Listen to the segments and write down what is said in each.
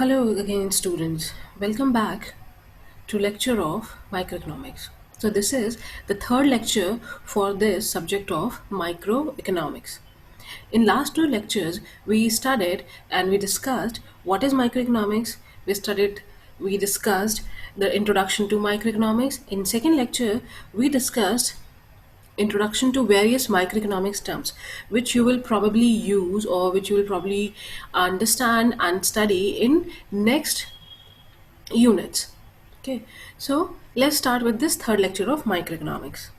Hello again, students. Welcome back to lecture of microeconomics. So this is the third lecture for this subject of microeconomics. In last two lectures, we studied and we discussed what is microeconomics. We discussed the introduction to microeconomics. In second lecture, we discussed introduction to various microeconomics terms which you will probably use or which you will probably understand and study in next units. Okay, so let's start with this third lecture of microeconomics.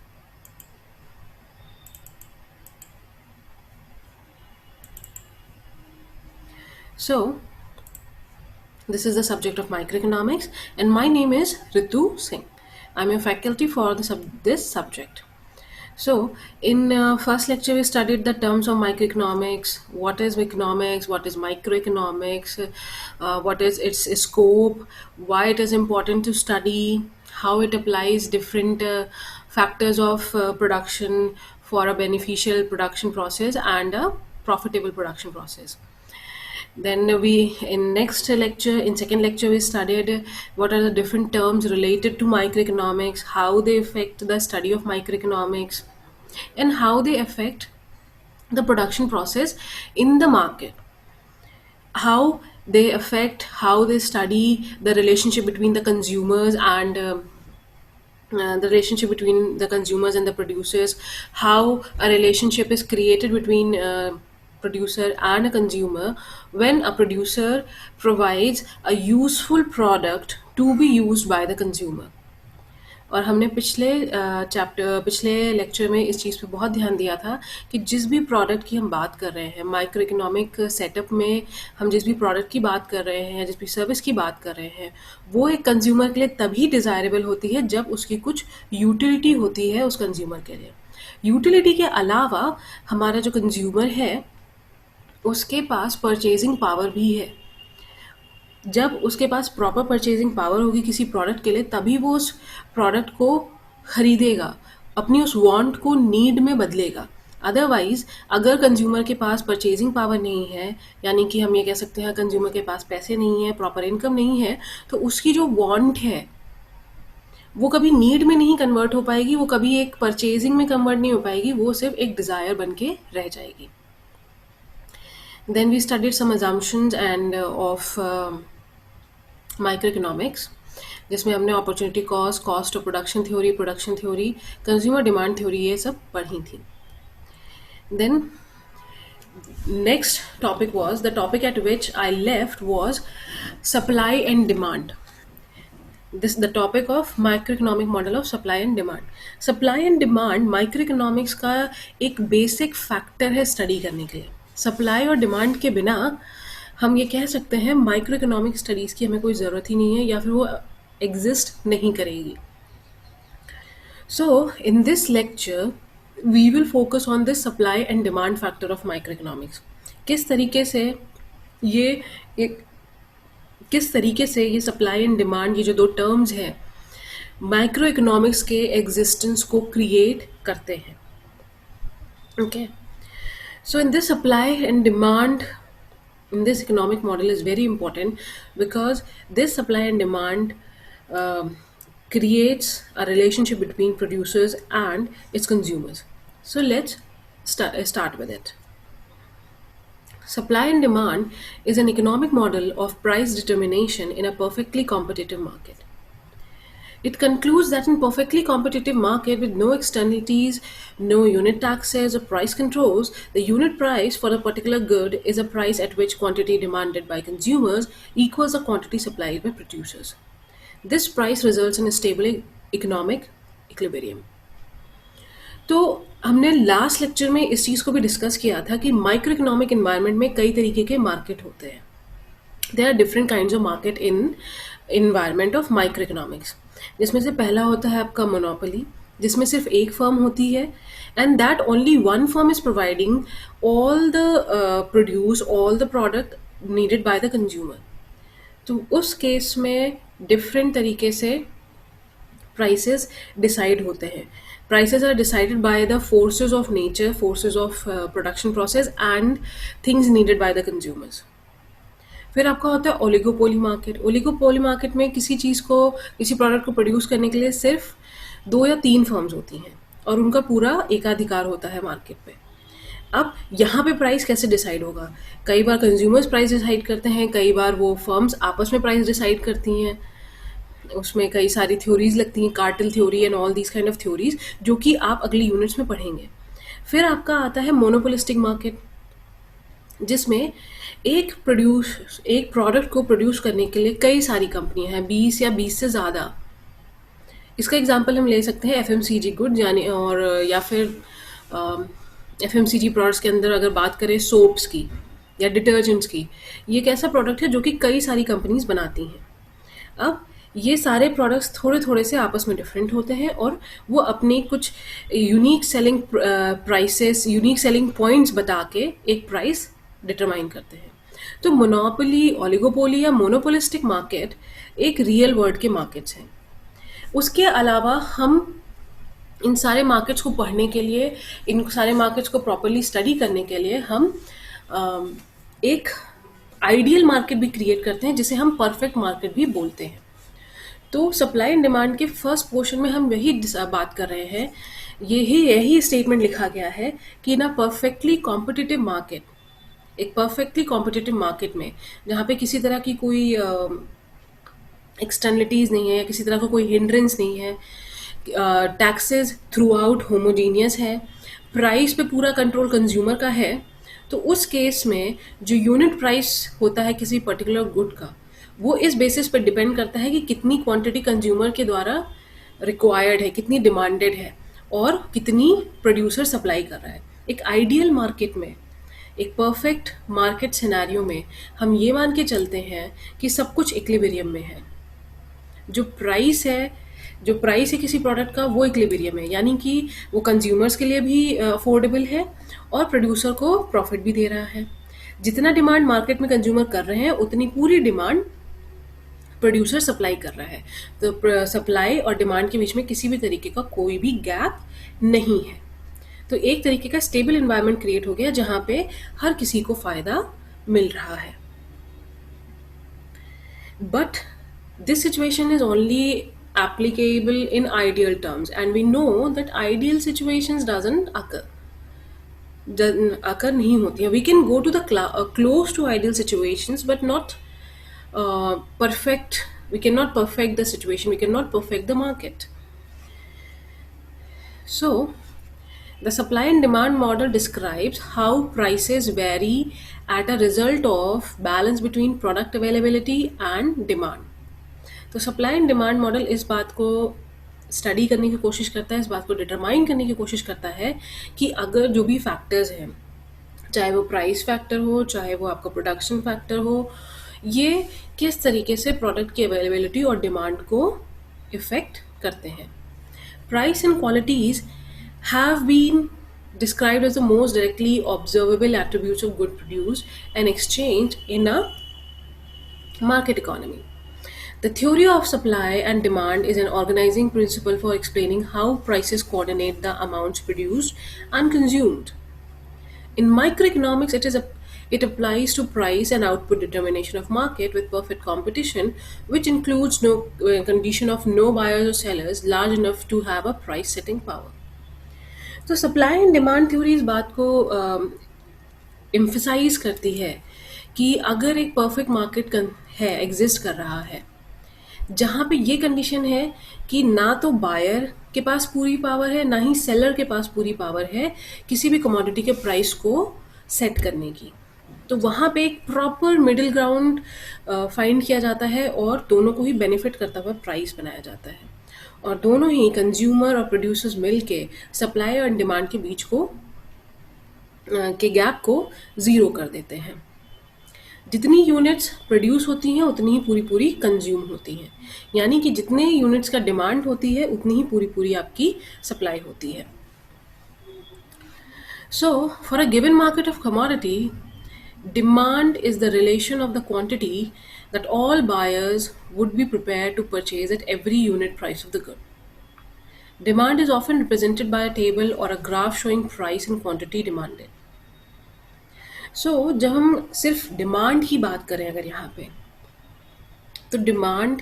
So this is the subject of microeconomics and my name is Ritu Singh. I'm a faculty for this subject. So, in first lecture, we studied the terms of microeconomics. What is economics? What is microeconomics? What is its scope? Why it is important to study? How it applies different factors of production for a beneficial production process and a profitable production process. Then we in next lecture, in second lecture, we studied what are the different terms related to microeconomics, how they affect the study of microeconomics, and how they affect the production process in the market, how they affect, how they study the relationship between the consumers and the relationship between the consumers and the producers, how a relationship is created between producer and a consumer when a producer provides a useful product to be used by the consumer. और हमने पिछले lecture में इस चीज़ पे बहुत ध्यान दिया था कि जिस भी प्रोडक्ट की हम बात कर रहे हैं माइक्रो इकोनॉमिक सेटअप में, हम जिस भी प्रोडक्ट की बात कर रहे हैं, जिस भी सर्विस की बात कर रहे हैं, वो एक कंज्यूमर के लिए तभी डिज़ायरेबल होती है जब उसकी कुछ यूटिलिटी होती है उस कंज्यूमर के लिए. यूटिलिटी के अलावा हमारा जो कंज्यूमर है उसके पास परचेजिंग पावर भी है. जब उसके पास प्रॉपर परचेजिंग पावर होगी किसी प्रोडक्ट के लिए तभी वो उस प्रोडक्ट को खरीदेगा, अपनी उस वांट को नीड में बदलेगा. अदरवाइज अगर कंज्यूमर के पास परचेजिंग पावर नहीं है, यानी कि हम ये कह सकते हैं कंज्यूमर के पास पैसे नहीं है, प्रॉपर इनकम नहीं है, तो उसकी जो वांट है वो कभी नीड में नहीं कन्वर्ट हो पाएगी, वो कभी एक परचेजिंग में कन्वर्ट नहीं हो पाएगी, वो सिर्फ एक डिज़ायर बन के रह जाएगी. Then we studied some assumptions and of microeconomics, जिसमें हमने opportunity cost, cost of production theory, consumer demand theory ये सब पढ़ी थी. Then next topic was the topic at which I left was supply and demand. This the topic of microeconomic model of supply and demand. Supply and demand microeconomics का एक basic factor है study करने के लिए. Supply और demand के बिना हम ये कह सकते हैं माइक्रो इकोनॉमिक स्टडीज़ की हमें कोई ज़रूरत ही नहीं है या फिर वो एग्जिस्ट नहीं करेगी. So in this lecture we will focus on this supply and demand factor of micro economics. किस तरीके से ये एक किस तरीके से ये सप्लाई एंड डिमांड, ये जो दो टर्म्स हैं, माइक्रो इकोनॉमिक्स के एग्जिस्टेंस को क्रिएट करते हैं. Okay, so in this supply and demand in this economic model is very important because this supply and demand creates a relationship between producers and its consumers. So let's start with it. Supply and demand is an economic model of price determination in a perfectly competitive market. It concludes that in perfectly competitive market with no externalities, no unit taxes or price controls, the unit price for a particular good is a price at which quantity demanded by consumers equals the quantity supplied by producers. This price results in a stable economic equilibrium. तो हमने last lecture में इस चीज़ को भी discuss किया था कि micro economic environment में कई तरीके के मार्केट होते हैं. There are different kinds of market in environment of micro economics, जिसमें से पहला होता है आपका मोनोपोली, जिसमें सिर्फ एक फर्म होती है and that only one firm is providing all the produce all the product needed bye the consumer. तो उस केस में डिफरेंट तरीके से प्राइसेस डिसाइड होते हैं. Prices are decided by the forces of nature, forces of production process and things needed by the consumers. फिर आपका होता है ओलिगोपोली मार्केट। ओलिगोपोली मार्केट में किसी चीज़ को, किसी प्रोडक्ट को प्रोड्यूस करने के लिए सिर्फ 2 या 3 फर्म्स होती हैं और उनका पूरा एकाधिकार होता है मार्केट पे। अब यहाँ पे प्राइस कैसे डिसाइड होगा? कई बार कंज्यूमर्स प्राइस डिसाइड करते हैं, कई बार वो फर्म्स आपस में प्राइस डिसाइड करती हैं। उसमें कई सारी थ्योरीज लगती हैं, cartel theory and all these kind of theories, जो कि आप अगली यूनिट्स में पढ़ेंगे। फिर आपका आता है मोनोपोलिस्टिक मार्केट, जिसमें एक प्रोडक्ट को प्रोड्यूस करने के लिए कई सारी कंपनियां हैं, 20 या 20 से ज़्यादा। इसका एग्जांपल हम ले सकते हैं एफएमसीजी गुड, यानी और या फिर एफएमसीजी प्रोडक्ट्स के अंदर अगर बात करें सोप्स की या डिटर्जेंट्स की, ये एक ऐसा प्रोडक्ट है जो कि कई सारी कंपनीज बनाती हैं। अब ये सारे प्रोडक्ट्स थोड़े थोड़े से आपस में डिफरेंट होते हैं और वो अपने कुछ unique selling prices, unique selling points बता के एक प्राइस डिटरमाइन करते हैं। तो मोनोपोली, ओलिगोपोली या मोनोपोलिस्टिक मार्केट एक रियल वर्ल्ड के मार्केट्स हैं। उसके अलावा हम इन सारे मार्केट्स को पढ़ने के लिए, इन सारे मार्केट्स को प्रॉपरली स्टडी करने के लिए हम एक आइडियल मार्केट भी क्रिएट करते हैं, जिसे हम परफेक्ट मार्केट भी बोलते हैं। तो सप्लाई एंड डिमांड के फर्स्ट पोर्शन में हम यही बात कर रहे हैं, यही स्टेटमेंट लिखा गया है कि ना परफेक्टली कॉम्पिटिटिव मार्केट, एक परफेक्टली कॉम्पिटिटिव मार्केट में जहाँ पे किसी तरह की कोई एक्सटर्नलिटीज़ नहीं है या किसी तरह का कोई हिंड्रेंस नहीं है, टैक्सेस थ्रू आउट होमोजीनियस है, प्राइस पे पूरा कंट्रोल कंज्यूमर का है, तो उस केस में जो यूनिट प्राइस होता है किसी पर्टिकुलर गुड का, वो इस बेसिस पर डिपेंड करता है कि कितनी क्वांटिटी कंज्यूमर के द्वारा रिक्वायर्ड है, कितनी डिमांडेड है और कितनी प्रोड्यूसर सप्लाई कर रहा है। एक आइडियल मार्केट में, एक परफेक्ट मार्केट सिनेरियो में हम ये मान के चलते हैं कि सब कुछ इक्विलिब्रियम में है। जो प्राइस है किसी प्रोडक्ट का, वो इक्विलिब्रियम है, यानी कि वो कंज्यूमर्स के लिए भी अफोर्डेबल है और प्रोड्यूसर को प्रॉफिट भी दे रहा है। जितना डिमांड मार्केट में कंज्यूमर कर रहे हैं उतनी पूरी डिमांड प्रोड्यूसर सप्लाई कर रहा है। तो सप्लाई और डिमांड के बीच में किसी भी तरीके का कोई भी गैप नहीं है। तो एक तरीके का स्टेबल एनवायरनमेंट क्रिएट हो गया जहां पे हर किसी को फायदा मिल रहा है। But this situation is only applicable in ideal terms, and we know that ideal situations doesn't occur नहीं होती है। We can go to the close to ideal situations but not perfect, we cannot perfect the situation, we cannot perfect the market. So the supply and demand model describes how prices vary at a result of balance between product availability and demand. तो supply and demand model इस बात को study करने की कोशिश करता है, इस बात को डिटरमाइन करने की कोशिश करता है कि अगर जो भी फैक्टर्स हैं, चाहे वो प्राइस फैक्टर हो, चाहे वो आपका प्रोडक्शन फैक्टर हो, ये किस तरीके से प्रोडक्ट की अवेलेबिलिटी और डिमांड को इफेक्ट करते हैं। Price and qualities have been described as the most directly observable attributes of good produced and exchanged in a market economy. The theory of supply and demand is an organizing principle for explaining how prices coordinate the amounts produced and consumed. In microeconomics, it applies to price and output determination of market with perfect competition, which includes no condition of no buyers or sellers large enough to have a price setting power. तो supply and demand theory इस बात को emphasise करती है कि अगर एक perfect market है, एग्जिस्ट कर रहा है, जहाँ पे ये कंडीशन है कि ना तो बायर के पास पूरी पावर है, ना ही सेलर के पास पूरी पावर है किसी भी कमोडिटी के प्राइस को सेट करने की, तो वहाँ पे एक प्रॉपर मिडिल ग्राउंड फाइंड किया जाता है और दोनों को ही बेनिफिट करता हुआ प्राइस बनाया जाता है, और दोनों ही कंज्यूमर और प्रोड्यूसर्स मिल के सप्लाई और डिमांड के बीच को के गैप को ज़ीरो कर देते हैं। जितनी यूनिट्स प्रोड्यूस होती हैं उतनी ही पूरी पूरी कंज्यूम होती हैं, यानी कि जितने यूनिट्स का डिमांड होती है उतनी ही पूरी पूरी आपकी सप्लाई होती है। So for a given market of commodity, demand is the relation of the quantity that all buyers would be prepared to purchase at every unit price of the good. Demand is often represented by a table or a graph showing price and quantity demanded. जब हम सिर्फ demand की बात करें अगर यहाँ पे, तो डिमांड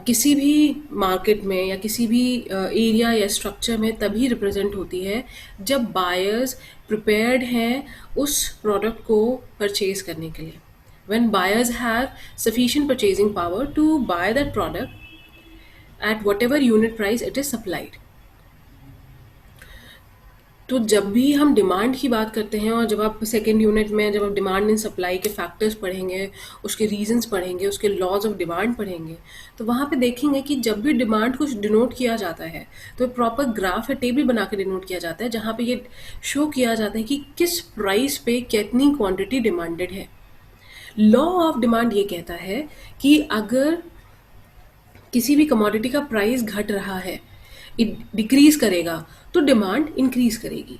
किसी भी मार्केट में या किसी भी एरिया या स्ट्रक्चर में तभी रिप्रेजेंट होती है जब बायर्स प्रिपेयर्ड हैं उस प्रोडक्ट को परचेज करने के लिए, when buyers have sufficient purchasing power to buy that product at whatever unit price it is supplied. तो जब भी हम डिमांड की बात करते हैं और जब आप सेकेंड यूनिट में जब आप डिमांड एंड सप्लाई के फैक्टर्स पढ़ेंगे, उसके रीजंस पढ़ेंगे, उसके लॉज ऑफ डिमांड पढ़ेंगे, तो वहाँ पे देखेंगे कि जब भी डिमांड को डिनोट किया जाता है तो प्रॉपर ग्राफ या टेबल बना के डिनोट किया जाता है जहाँ पे ये शो किया जाता है कि किस प्राइस पे कितनी क्वांटिटी डिमांडेड है। लॉ ऑफ डिमांड ये कहता है कि अगर किसी भी कमोडिटी का प्राइस घट रहा है, डिक्रीज करेगा, तो डिमांड इंक्रीज करेगी,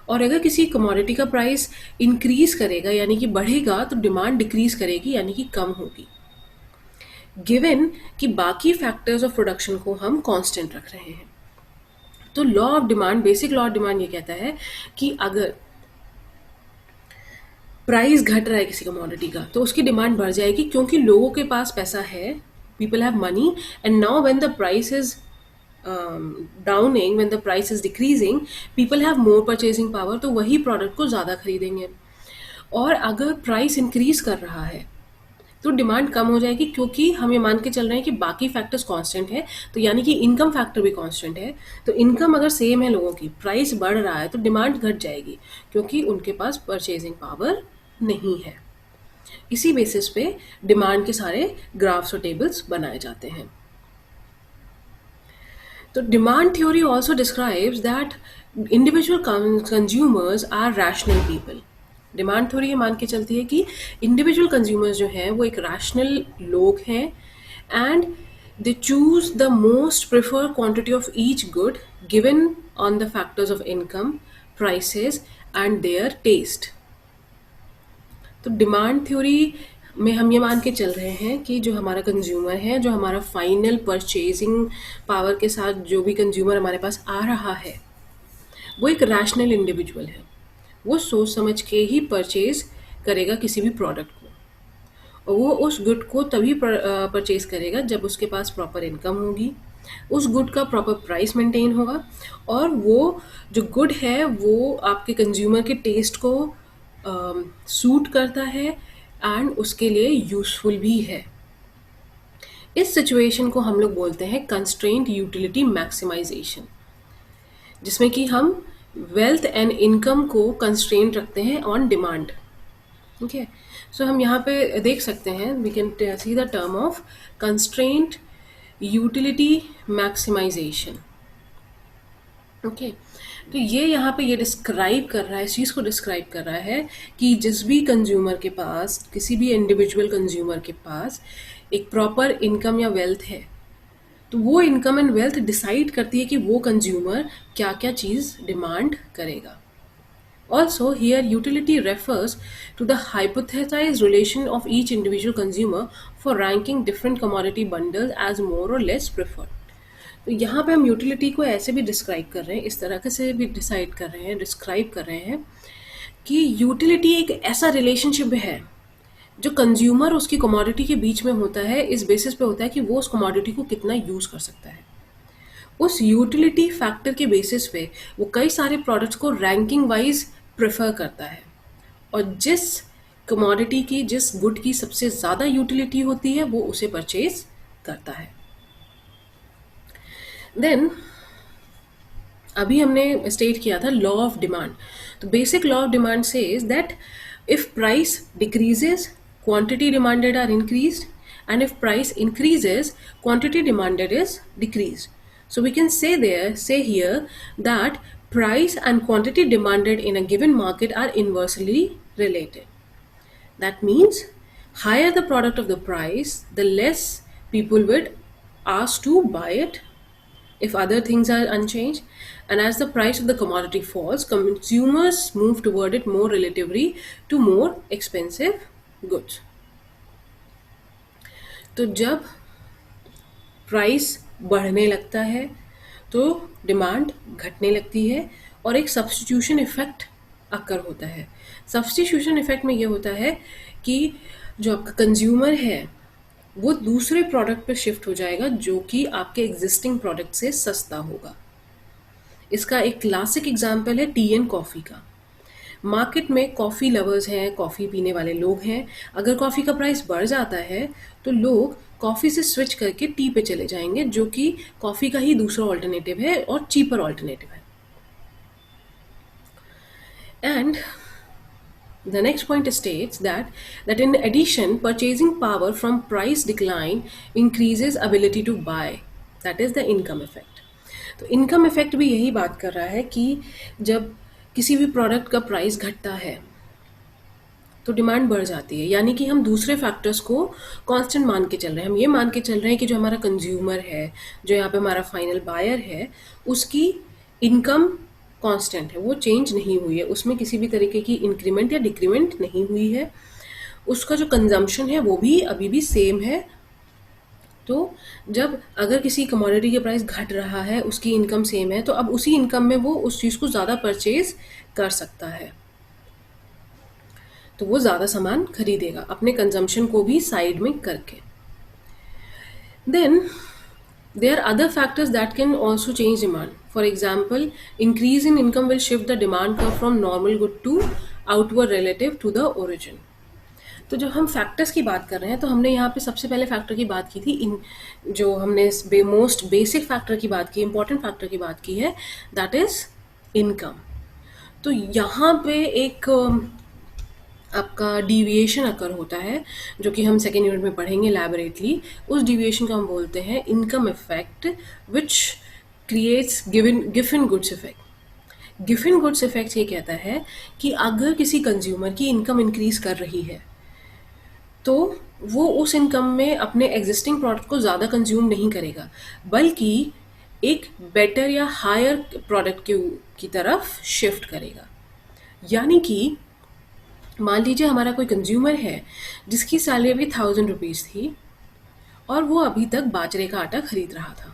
और अगर किसी कमोडिटी का प्राइस इंक्रीज करेगा यानी कि बढ़ेगा तो डिमांड डिक्रीज करेगी यानी कि कम होगी, गिवन कि बाकी फैक्टर्स ऑफ प्रोडक्शन को हम कांस्टेंट रख रहे हैं। तो law of demand, basic law of demand ये कहता है कि अगर प्राइस घट रहा है किसी कमोडिटी का तो उसकी डिमांड बढ़ जाएगी क्योंकि लोगों के पास पैसा है, people have money, and now when the price is Downing, when the price is decreasing, people have more purchasing power, तो वही प्रोडक्ट को ज़्यादा खरीदेंगे। और अगर प्राइस इंक्रीज कर रहा है तो डिमांड कम हो जाएगी क्योंकि हम ये मान के चल रहे हैं कि बाकी फैक्टर्स कांस्टेंट है, तो यानी कि इनकम फैक्टर भी कांस्टेंट है। तो इनकम अगर सेम है लोगों की, प्राइस बढ़ रहा है, तो डिमांड घट जाएगी क्योंकि उनके पास परचेजिंग पावर नहीं है। इसी बेसिस पे डिमांड के सारे ग्राफ्स और टेबल्स बनाए जाते हैं। तो demand theory also describes that individual consumers are rational people. Demand theory ये मान के चलती है कि इंडिविजुअल कंज्यूमर्स जो हैं वो एक रैशनल लोग हैं, and they choose the most prefer quantity of each good given on the factors of income, prices and their taste. तो डिमांड थ्योरी में हम ये मान के चल रहे हैं कि जो हमारा कंज्यूमर है, जो हमारा फाइनल परचेजिंग पावर के साथ जो भी कंज्यूमर हमारे पास आ रहा है, वो एक रैशनल इंडिविजुअल है। वो सोच समझ के ही परचेज करेगा किसी भी प्रोडक्ट को, और वो उस गुड को तभी परचेज करेगा जब उसके पास प्रॉपर इनकम होगी, उस गुड का प्रॉपर प्राइस मेंटेन होगा, और वो जो गुड है वो आपके कंज्यूमर के टेस्ट को सूट करता है एंड उसके लिए यूजफुल भी है। इस सिचुएशन को हम लोग बोलते हैं कंस्ट्रेंट यूटिलिटी मैक्सिमाइजेशन, जिसमें कि हम वेल्थ एंड इनकम को कंस्ट्रेंट रखते हैं ऑन डिमांड। ठीक है, सो हम यहाँ पे देख सकते हैं, we can see the term of constraint utility maximization. Okay, तो ये यहाँ पे ये डिस्क्राइब कर रहा है, इस चीज़ को डिस्क्राइब कर रहा है कि जिस भी कंज्यूमर के पास, किसी भी इंडिविजुअल कंज्यूमर के पास एक प्रॉपर इनकम या वेल्थ है, तो वो इनकम एंड वेल्थ डिसाइड करती है कि वो कंज्यूमर क्या क्या चीज़ डिमांड करेगा। Also, here utility refers to the hypothesized relation of each individual consumer for ranking different commodity bundles as more or less preferred. तो यहाँ पे हम यूटिलिटी को ऐसे भी डिस्क्राइब कर रहे हैं, इस तरह से भी डिसाइड कर रहे हैं, डिस्क्राइब कर रहे हैं कि यूटिलिटी एक ऐसा रिलेशनशिप है जो कंज्यूमर उसकी कमोडिटी के बीच में होता है, इस बेसिस पे होता है कि वो उस कमोडिटी को कितना यूज़ कर सकता है। उस यूटिलिटी फैक्टर के बेसिस पे वो कई सारे प्रोडक्ट्स को रैंकिंग वाइज प्रेफर करता है, और जिस कमोडिटी की, जिस गुड की सबसे ज़्यादा यूटिलिटी होती है वो उसे परचेज करता है। देन अभी हमने स्टेट किया था लॉ ऑफ डिमांड। तो basic law of demand says that if price decreases, quantity demanded are increased, and if price increases, quantity demanded is decreased. So we can say here that price and quantity demanded in a given market are inversely related. That means higher the product of the price, the less people would ask to buy it if other things are unchanged, and as the price of the commodity falls, consumers move toward it more relatively to more expensive goods. तो जब price बढ़ने लगता है तो demand घटने लगती है और एक सब्स्टिट्यूशन इफेक्ट अकर होता है। सब्स्टिट्यूशन इफेक्ट में ये होता है कि जो आपका कंज्यूमर है वो दूसरे प्रोडक्ट पे शिफ्ट हो जाएगा जो कि आपके एग्जिस्टिंग प्रोडक्ट से सस्ता होगा। इसका एक क्लासिक एग्जाम्पल है टी एंड कॉफ़ी का। मार्केट में कॉफ़ी लवर्स हैं, कॉफ़ी पीने वाले लोग हैं। अगर कॉफ़ी का प्राइस बढ़ जाता है तो लोग कॉफ़ी से स्विच करके टी पे चले जाएंगे जो कि कॉफ़ी का ही दूसरा ऑल्टरनेटिव है और चीपर ऑल्टरनेटिव है। And the next point states that in addition, purchasing power from price decline increases ability to buy. That is the income effect. तो इनकम इफेक्ट भी यही बात कर रहा है कि जब किसी भी प्रोडक्ट का प्राइस घटता है तो डिमांड बढ़ जाती है, यानी कि हम दूसरे फैक्टर्स को कांस्टेंट मान के चल रहे हैं। हम ये मान के चल रहे हैं कि जो हमारा कंज्यूमर है, जो यहाँ पे हमारा फाइनल बायर है, उसकी इनकम कांस्टेंट है, वो चेंज नहीं हुई है, उसमें किसी भी तरीके की इंक्रीमेंट या डिक्रीमेंट नहीं हुई है। उसका जो कंजम्पशन है वो भी अभी भी सेम है। तो जब अगर किसी कमोडिटी के प्राइस घट रहा है, उसकी इनकम सेम है, तो अब उसी इनकम में वो उस चीज़ को ज़्यादा परचेज कर सकता है, तो वो ज़्यादा सामान खरीदेगा अपने कंजम्पशन को भी साइड में करके। Then there are other factors that can also change demand. For example, increase in income will shift the demand curve from normal good to outward relative to the origin. तो जब हम factors की बात कर रहे हैं तो हमने यहाँ पे सबसे पहले फैक्टर की बात की थी, इन जो हमने मोस्ट बेसिक फैक्टर की बात की, इंपॉर्टेंट फैक्टर की बात की है, दैट इज इनकम। तो यहाँ पे एक आपका डिविएशन अकर होता है जो कि हम सेकेंड यूनिट में पढ़ेंगे एलैबोरेटली। उस डिविएशन को हम बोलते हैं income effect which creates given goods effect. Given goods effect ये कहता है कि अगर किसी कंज्यूमर की इनकम इंक्रीज कर रही है तो वो उस इनकम में अपने एग्जिस्टिंग प्रोडक्ट को ज़्यादा कंज्यूम नहीं करेगा, बल्कि एक बेटर या हायर प्रोडक्ट की तरफ शिफ्ट करेगा। यानी कि मान लीजिए हमारा कोई कंज्यूमर है जिसकी सैलरी अभी 1000 रुपीज़ थी और वो अभी तक बाजरे का आटा खरीद रहा था।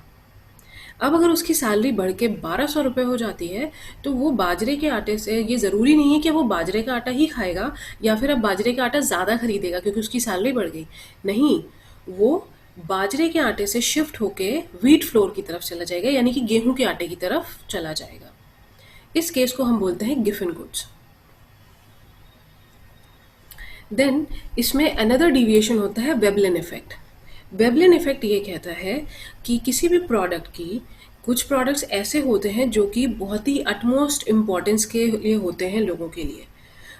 अब अगर उसकी सैलरी बढ़ के 1200 रुपये हो जाती है तो वो बाजरे के आटे से, ये ज़रूरी नहीं है कि वो बाजरे का आटा ही खाएगा या फिर अब बाजरे का आटा ज़्यादा खरीदेगा क्योंकि उसकी सैलरी बढ़ गई। नहीं, वो बाजरे के आटे से शिफ्ट होके व्हीट फ्लोर की तरफ चला जाएगा, यानी कि गेहूं के आटे की तरफ चला जाएगा। इस केस को हम बोलते हैं गिवन गुड्स। देन इसमें अनदर डिविएशन होता है वेबलिन इफेक्ट। वेबलिन इफेक्ट ये कहता है कि किसी भी प्रोडक्ट की, कुछ प्रोडक्ट्स ऐसे होते हैं जो कि बहुत ही अटमोस्ट इम्पॉर्टेंस के लिए होते हैं लोगों के लिए।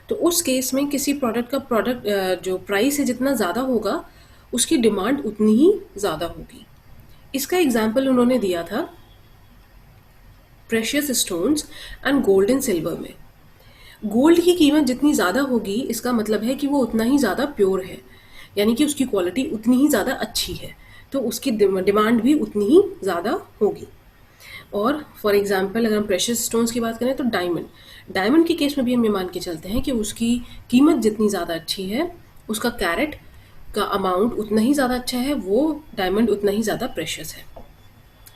तो उस केस में किसी प्रोडक्ट का जो प्राइस है जितना ज़्यादा होगा उसकी डिमांड उतनी ही ज़्यादा होगी। इसका एग्जाम्पल उन्होंने दिया था precious stones and gold and silver में। गोल्ड की कीमत जितनी ज़्यादा होगी इसका मतलब है कि वो उतना ही ज़्यादा प्योर है, यानी कि उसकी क्वालिटी उतनी ही ज़्यादा अच्छी है, तो उसकी डिमांड भी उतनी ही ज़्यादा होगी। और फॉर एग्जांपल अगर हम प्रेशियस स्टोन्स की बात करें तो डायमंड के केस में भी हम ये मान के चलते हैं कि उसकी कीमत जितनी ज़्यादा अच्छी है, उसका कैरेट का अमाउंट उतना ही ज़्यादा अच्छा है, वो डायमंड उतना ही ज़्यादा प्रेशियस है।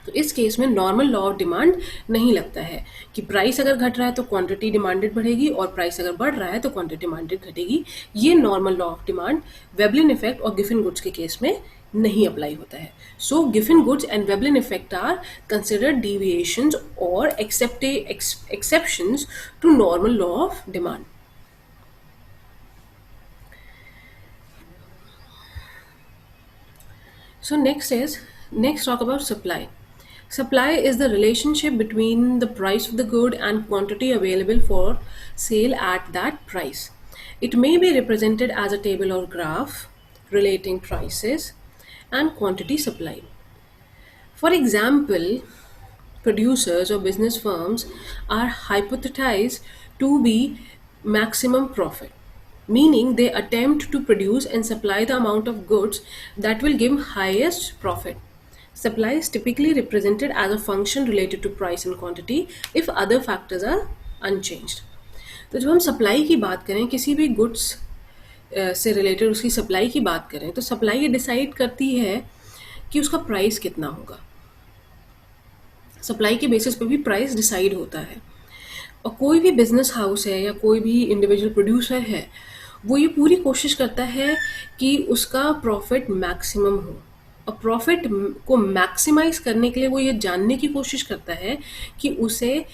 तो इस केस में नॉर्मल लॉ ऑफ डिमांड नहीं लगता है कि प्राइस अगर घट रहा है तो क्वांटिटी डिमांडेड बढ़ेगी और प्राइस अगर बढ़ रहा है तो क्वांटिटी डिमांडेड घटेगी। ये normal law of demand Veblen effect और गिवन गुड्स के केस में नहीं अप्लाई होता है। सो गिवन goods and Veblen effect are considered deviations और exceptions to normal law of demand. So next talk about supply. Supply is the relationship between the price of the good and quantity available for sale at that price. It may be represented as a table or graph relating prices and quantity supply. For example, producers or business firms are hypothesized to be maximum profit, meaning they attempt to produce and supply the amount of goods that will give highest profit. Supply is typically represented as a function related to price and quantity if other factors are unchanged. तो जब हम supply की बात करें, किसी भी goods से related उसकी सप्लाई की बात करें, तो सप्लाई ये डिसाइड करती है कि उसका प्राइस कितना होगा। सप्लाई के बेसिस पे भी प्राइस डिसाइड होता है। और कोई भी बिजनेस हाउस है या कोई भी इंडिविजुअल प्रोड्यूसर है, वो ये पूरी कोशिश करता है कि उसका प्रॉफिट मैक्सिमम हो। और प्रॉफिट को मैक्सिमाइज करने के लिए वो ये जानने की कोशिश करता है कि उसे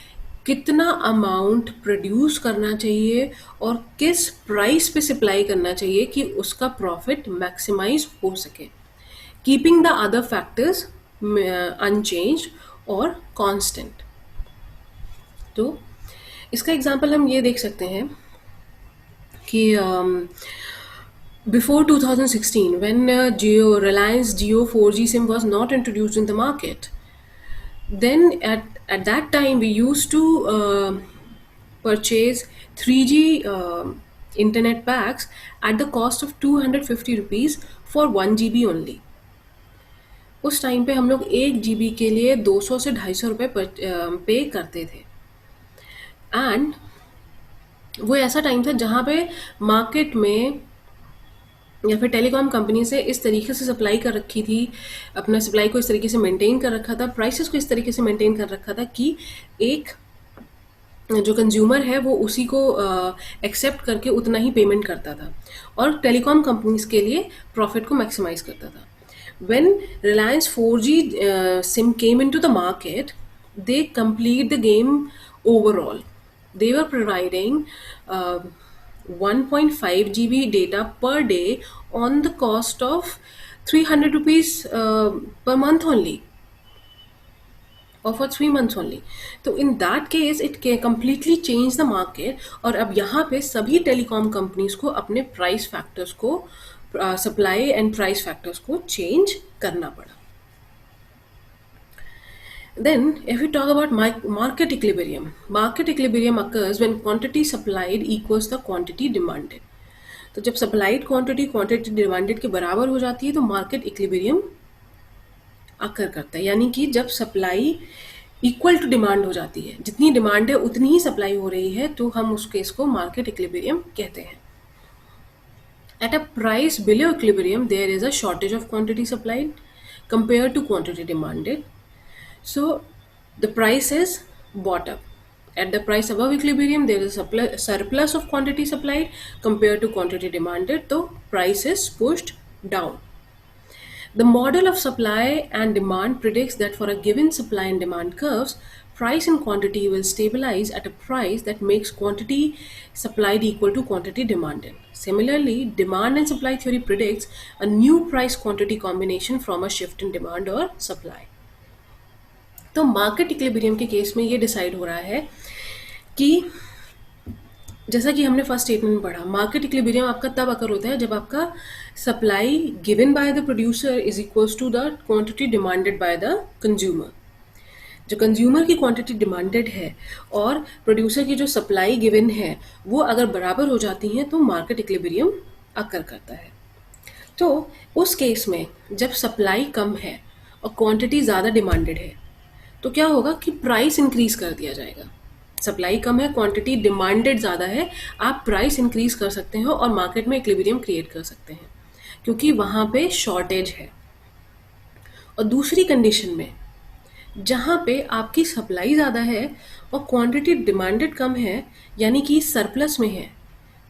कितना अमाउंट प्रोड्यूस करना चाहिए और किस प्राइस पे सप्लाई करना चाहिए कि उसका प्रॉफिट मैक्सिमाइज हो सके, keeping the other factors unchanged और कांस्टेंट। तो इसका एग्जांपल हम ये देख सकते हैं कि before 2016, when Reliance Jio 4G SIM was not introduced in the market, then at that time we used to purchase 3G internet packs at the cost of 250 rupees for 1 GB only. उस time पे हम लोग 1 GB के लिए 200 से 250 रुपये पे करते थे। एंड वो ऐसा टाइम था जहाँ पे मार्केट में या फिर टेलीकॉम कंपनी से इस तरीके से सप्लाई कर रखी थी, अपना सप्लाई को इस तरीके से मेंटेन कर रखा था, प्राइसेस को इस तरीके से मेंटेन कर रखा था कि एक जो कंज्यूमर है वो उसी को एक्सेप्ट करके उतना ही पेमेंट करता था और टेलीकॉम कंपनीज के लिए प्रॉफिट को मैक्सिमाइज करता था। When Reliance 4G SIM came into the market, they complete the game overall. They were providing 1.5 GB data per day on the cost of 300 rupees per month only, or for 3 months only. तो in that case it completely changed the market, और अब यहाँ पे सभी telecom companies को अपने price factors को, supply and price factors को चेंज करना पड़ा। Then, if we talk about market equilibrium occurs when quantity supplied equals the quantity demanded. तो जब सप्लाइड क्वांटिटी क्वांटिटी डिमांडेड के बराबर हो जाती है तो मार्केट इक्विलिब्रियम अकर करता है, यानी कि जब सप्लाई इक्वल टू डिमांड हो जाती है, जितनी डिमांड है उतनी ही सप्लाई हो रही है, तो हम उस केस को मार्केट इक्विलिब्रियम कहते हैं। At a price below equilibrium, there is a shortage of quantity supplied compared to quantity demanded. So the price is bought up. At the price above equilibrium, there is a surplus of quantity supplied compared to quantity demanded. So price is pushed down. The model of supply and demand predicts that for a given supply and demand curves, price and quantity will stabilize at a price that makes quantity supplied equal to quantity demanded. Similarly, demand and supply theory predicts a new price quantity combination from a shift in demand or supply. तो market equilibrium के case में ये decide हो रहा है कि जैसा कि हमने फर्स्ट स्टेटमेंट में पढ़ा, मार्केट इक्विलिब्रियम आपका तब अकर होता है जब आपका supply given by the producer is equals to the quantity demanded by the consumer. जो कंज्यूमर की क्वांटिटी डिमांडेड है और प्रोड्यूसर की जो सप्लाई गिवन है वो अगर बराबर हो जाती हैं तो मार्केट इक्विलिब्रियम अकर करता है। तो उस केस में जब सप्लाई कम है और क्वांटिटी ज़्यादा डिमांडेड है तो क्या होगा कि प्राइस इंक्रीज कर दिया जाएगा। सप्लाई कम है, क्वांटिटी डिमांडेड ज़्यादा है, आप प्राइस इंक्रीज कर सकते हो और मार्केट में इक्विलिब्रियम क्रिएट कर सकते हैं क्योंकि वहाँ पे शॉर्टेज है। और दूसरी कंडीशन में जहाँ पे आपकी सप्लाई ज़्यादा है और क्वांटिटी डिमांडेड कम है, यानी कि सरप्लस में है,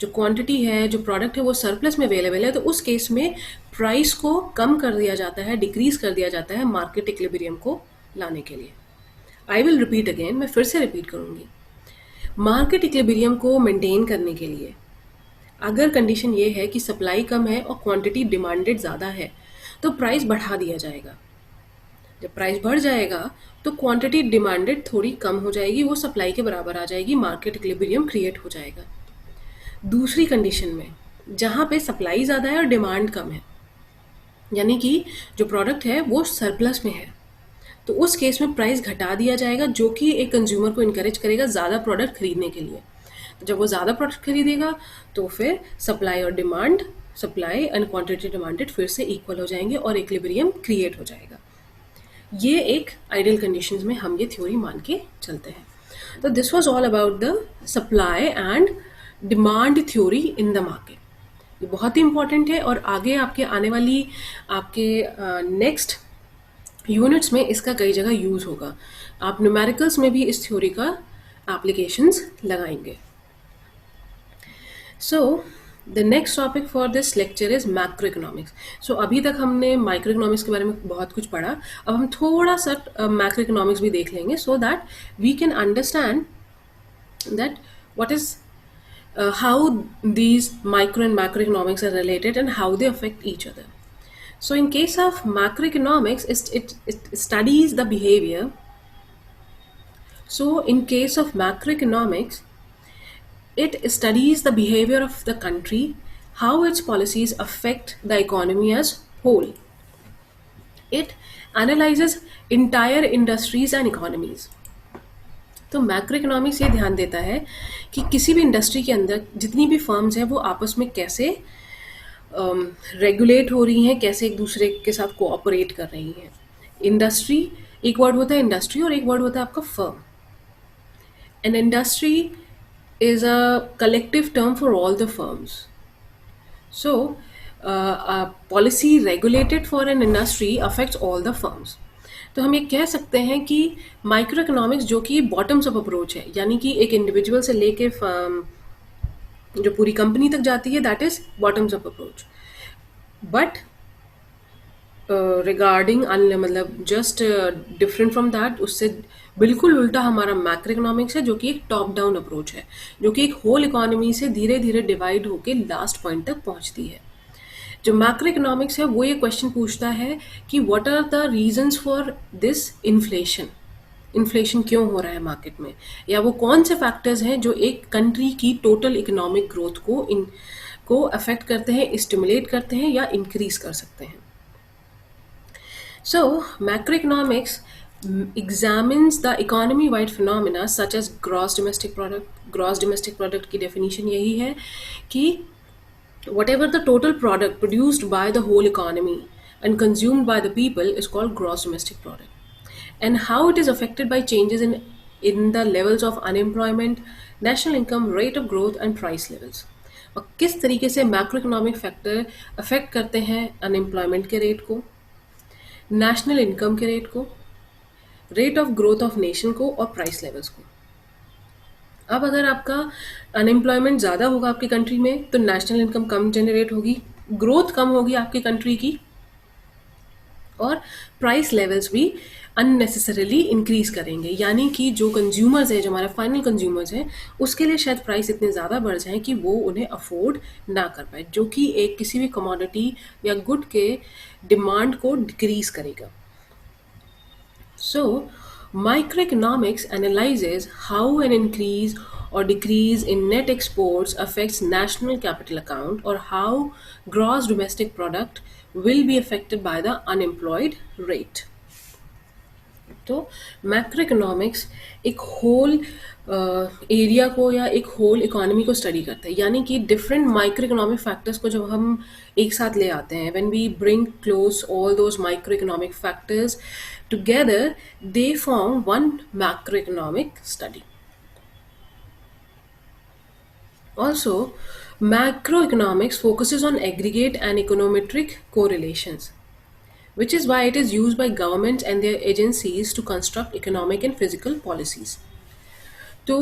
जो क्वांटिटी है, जो प्रोडक्ट है वो सरप्लस में अवेलेबल है, तो उस केस में प्राइस को कम कर दिया जाता है, डिक्रीज कर दिया जाता है मार्केट इक्विलिब्रियम को लाने के लिए। आई विल रिपीट अगेन, मैं फिर से रिपीट करूँगी। मार्केट इक्विलिब्रियम को मेंटेन करने के लिए अगर कंडीशन ये है कि सप्लाई कम है और क्वांटिटी डिमांडेड ज़्यादा है तो प्राइस बढ़ा दिया जाएगा। जब प्राइस बढ़ जाएगा तो क्वांटिटी डिमांडेड थोड़ी कम हो जाएगी, वो सप्लाई के बराबर आ जाएगी, मार्केट इक्विलिब्रियम क्रिएट हो जाएगा। दूसरी कंडीशन में जहाँ पे सप्लाई ज़्यादा है और डिमांड कम है, यानी कि जो प्रोडक्ट है वो सरप्लस में है, तो उस केस में प्राइस घटा दिया जाएगा, जो कि एक कंज्यूमर को इनकरेज करेगा ज़्यादा प्रोडक्ट खरीदने के लिए। तो जब वो ज़्यादा प्रोडक्ट खरीदेगा तो फिर सप्लाई एंड क्वांटिटी डिमांडेड फिर से इक्वल हो जाएंगे और इक्विलिब्रियम क्रिएट हो जाएगा। ये एक आइडियल कंडीशंस में हम ये थ्योरी मान के चलते हैं। तो this was all about the supply and demand theory in the market. ये बहुत ही इंपॉर्टेंट है और आगे आपके आने वाली आपके नेक्स्ट यूनिट्स में इसका कई जगह यूज़ होगा। आप न्यूमेरिकल्स में भी इस थ्योरी का एप्लीकेशंस लगाएंगे. So the next topic for this lecture is macroeconomics. सो अभी तक हमने माइक्रो इकोनॉमिक्स के बारे में बहुत कुछ पढ़ा. अब हम थोड़ा सा मैक्रो इकोनॉमिक्स भी देख लेंगे so that we can understand that what is how these micro and macroeconomics are related and how they affect each other. So in case of macroeconomics, it studies the behavior. So in case of macroeconomics, it studies the behavior of the country, how its policies affect the economy as whole. It analyzes entire industries and economies. तो macro economics ये ध्यान देता है कि किसी भी industry के अंदर जितनी भी फर्म्स हैं वो आपस में कैसे रेगुलेट हो रही हैं, कैसे एक दूसरे के साथ कोऑपरेट कर रही हैं. इंडस्ट्री, एक वर्ड होता है इंडस्ट्री और एक वर्ड होता है आपका firm. An industry is a collective term for all the firms. So policy regulated for an industry affects all the firms. तो हम ये कह सकते हैं कि माइक्रो इकोनॉमिक्स जो कि बॉटम्स अप अप्रोच है, यानी कि एक इंडिविजुअल से लेके जो पूरी कंपनी तक जाती है, that is bottoms up approach. But regarding मतलब जस्ट डिफरेंट फ्रॉम दैट, उससे बिल्कुल उल्टा हमारा मैक्रो इकोनॉमिक्स है जो कि एक टॉप डाउन अप्रोच है, जो कि एक होल इकोनॉमी से धीरे धीरे डिवाइड होके लास्ट पॉइंट तक पहुंचती है. जो मैक्रो इकोनॉमिक्स है वो ये क्वेश्चन पूछता है कि what are the reasons for this inflation. Inflation क्यों हो रहा है मार्केट में, या वो कौन से फैक्टर्स हैं जो एक कंट्री की टोटल इकोनॉमिक ग्रोथ को अफेक्ट करते हैं, स्टिमुलेट करते हैं या इंक्रीज कर सकते हैं. So macroeconomics examines the economy wide phenomena such as gross domestic product. gross domestic product की definition यही है कि whatever the total product produced by the whole economy and consumed by the people is called gross domestic product, and how it is affected by changes in the levels of unemployment, national income, rate of growth and price levels. और किस तरीके से macro economic factor affect करते हैं unemployment के rate को, national income के rate को, rate of growth of nation को और प्राइस लेवल्स को. अब अगर आपका अनएम्प्लॉयमेंट ज़्यादा होगा आपकी कंट्री में तो नेशनल इनकम कम जनरेट होगी, ग्रोथ कम होगी आपकी कंट्री की, और प्राइस लेवल्स भी अननेसेसरीली इंक्रीज करेंगे. यानी कि जो कंज्यूमर्स हैं, जो हमारे फाइनल कंज्यूमर्स हैं, उसके लिए शायद प्राइस इतने ज़्यादा बढ़ जाएं कि वो उन्हें अफोर्ड ना कर पाए, जो कि एक किसी भी कमोडिटी या गुड के डिमांड को डिक्रीज करेगा. So, microeconomics analyzes how an increase or decrease in net exports affects national capital account, or how gross domestic product will be affected by the unemployed rate. तो macro economics एक whole area को या एक whole economy को study करता है, यानी कि डिफरेंट माइक्रो इकोनॉमिक फैक्टर्स को जब हम एक साथ ले आते हैं, when we bring close all those micro economic factors together, they form one macro economic study. Also, macroeconomics focuses on aggregate and econometric correlations, which is why it is used by governments and their agencies to construct economic and physical policies. तो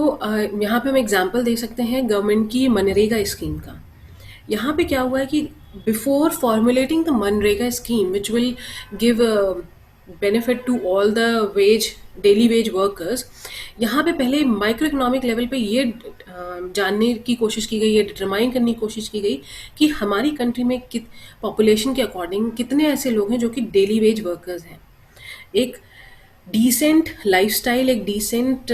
यहाँ पे हम example दे सकते हैं government की MNREGA scheme का. यहाँ पे क्या हुआ है कि बिफोर फॉर्मुलेटिंग द मनरेगा scheme which will give benefit to all the daily wage workers, यहाँ पे पहले माइक्रो इकोनॉमिक लेवल पे ये जानने की कोशिश की गई, ये डिटरमाइन करने की कोशिश की गई कि हमारी कंट्री में पॉपुलेशन के अकॉर्डिंग कितने ऐसे लोग हैं जो कि डेली वेज वर्कर्स हैं. एक डिसेंट लाइफस्टाइल, एक डिसेंट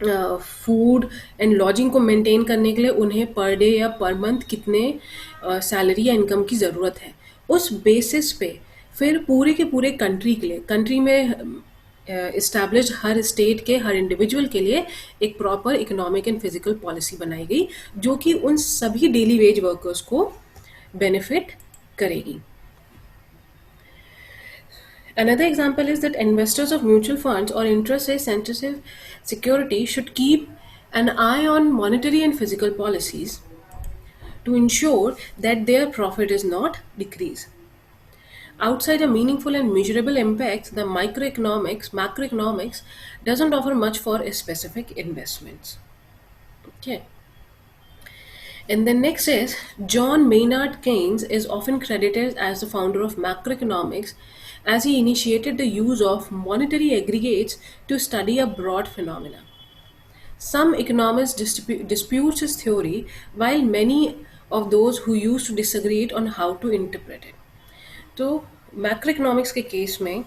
फूड एंड लॉजिंग को मेंटेन करने के लिए उन्हें पर डे या पर मंथ कितने सैलरी या इनकम की ज़रूरत है. उस बेसिस पे फिर पूरे के पूरे कंट्री के लिए, कंट्री में इस्टेब्लिश हर स्टेट के हर इंडिविजुअल के लिए एक proper economic and physical policy बनाई गई जो कि उन सभी डेली वेज वर्कर्स को बेनिफिट करेगी. Another example is that investors of mutual funds or interest rate sensitive security should keep an eye on monetary and physical policies to ensure that their profit is not decreased. Outside a meaningful and measurable impacts, the macroeconomics doesn't offer much for specific investments. Okay. And then next is John Maynard Keynes is often credited as the founder of macroeconomics as he initiated the use of monetary aggregates to study a broad phenomena. Some economists dispute his theory, while many of those who used to disagree on how to interpret it. तो macroeconomics के case में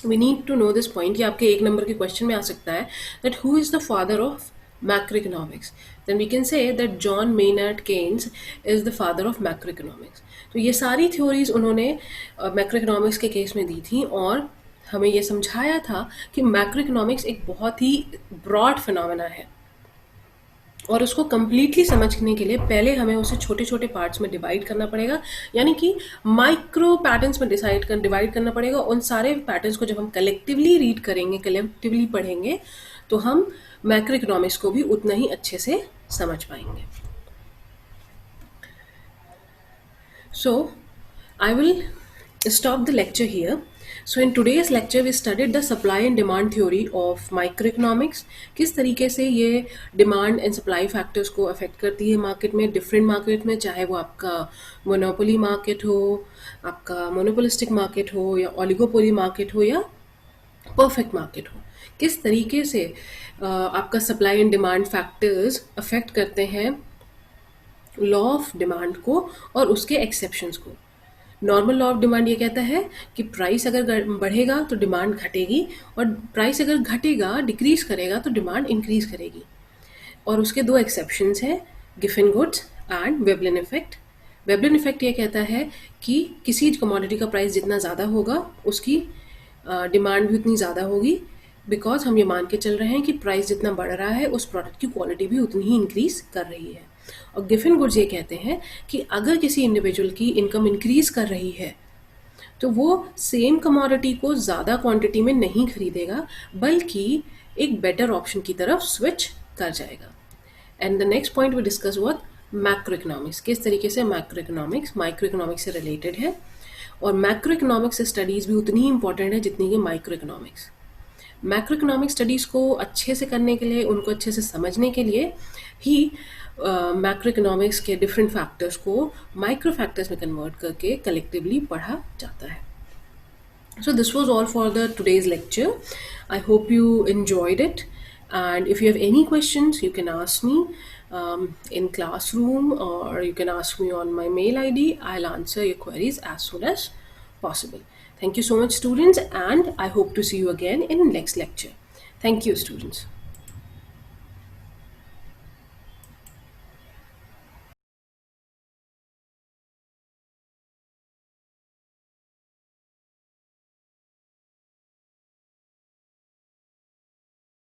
we need to know this point, ये आपके एक number के question में आ सकता है, that who is the father of macroeconomics. Then we can say that John Maynard Keynes is the father of macroeconomics. तो ये सारी थ्योरीज उन्होंने मैक्रोइकोनॉमिक्स के केस में दी थी और हमें ये समझाया था कि मैक्रोइकोनॉमिक्स एक बहुत ही ब्रॉड फिनोमेना है और उसको कम्प्लीटली समझने के लिए पहले हमें उसे छोटे छोटे पार्ट्स में डिवाइड करना पड़ेगा, यानी कि माइक्रो पैटर्न्स में डिवाइड करना पड़ेगा. उन सारे पैटर्न्स को जब हम कलेक्टिवली रीड करेंगे, कलेक्टिवली पढ़ेंगे, तो हम मैक्रो इकोनॉमिक्स को भी उतना ही अच्छे से समझ पाएंगे. So I will stop the lecture here. So in today's lecture we studied the supply and demand theory of microeconomics. किस तरीके से ये डिमांड एंड सप्लाई फैक्टर्स को अफेक्ट करती है मार्केट में, डिफरेंट मार्केट में, चाहे वो आपका मोनोपोली मार्केट हो, आपका मोनोपोलिस्टिक मार्केट हो, या ओलिगोपोली मार्केट हो, या परफेक्ट मार्केट हो. किस तरीके से आपका supply and demand factors affect करते हैं लॉ ऑफ डिमांड को और उसके एक्सेप्शंस को. नॉर्मल लॉ ऑफ डिमांड ये कहता है कि प्राइस अगर बढ़ेगा तो डिमांड घटेगी, और प्राइस अगर घटेगा, डिक्रीज करेगा, तो डिमांड इंक्रीज करेगी. और उसके दो एक्सेप्शंस हैं, Giffen goods and Veblen effect. Veblen effect ये कहता है कि किसी कमोडिटी का प्राइस जितना ज़्यादा होगा उसकी डिमांड भी उतनी ज़्यादा होगी, बिकॉज हम ये मान के चल रहे हैं कि प्राइस जितना बढ़ रहा है उस प्रोडक्ट की क्वालिटी भी उतनी ही इंक्रीज कर रही है. और गिफिन गुड्स ये कहते हैं कि अगर किसी इंडिविजुअल की इनकम इंक्रीज कर रही है तो वो सेम कमोडिटी को ज़्यादा क्वांटिटी में नहीं खरीदेगा, बल्कि एक बेटर ऑप्शन की तरफ स्विच कर जाएगा. And the next point we discuss what macro economics, किस तरीके से मैक्रो इकोनॉमिक्स माइक्रो इकोनॉमिक्स से रिलेटेड है, और मैक्रो इकोनॉमिक्स स्टडीज़ भी उतनी ही इंपॉर्टेंट है जितनी कि micro economics. Macro economic studies को अच्छे से करने के लिए, उनको अच्छे से समझने के लिए ही मैक्रो इकोनॉमिक्स के डिफरेंट फैक्टर्स को माइक्रो फैक्टर्स में कन्वर्ट करके कलेक्टिवली पढ़ा जाता है. So this was all for the today's lecture. I hope you enjoyed it, and if you have any questions you can ask me in classroom, or you can ask me on my mail ID. I'll answer your queries as soon as possible. Thank you so much, students, and I hope to see you again in next lecture. Thank you, students.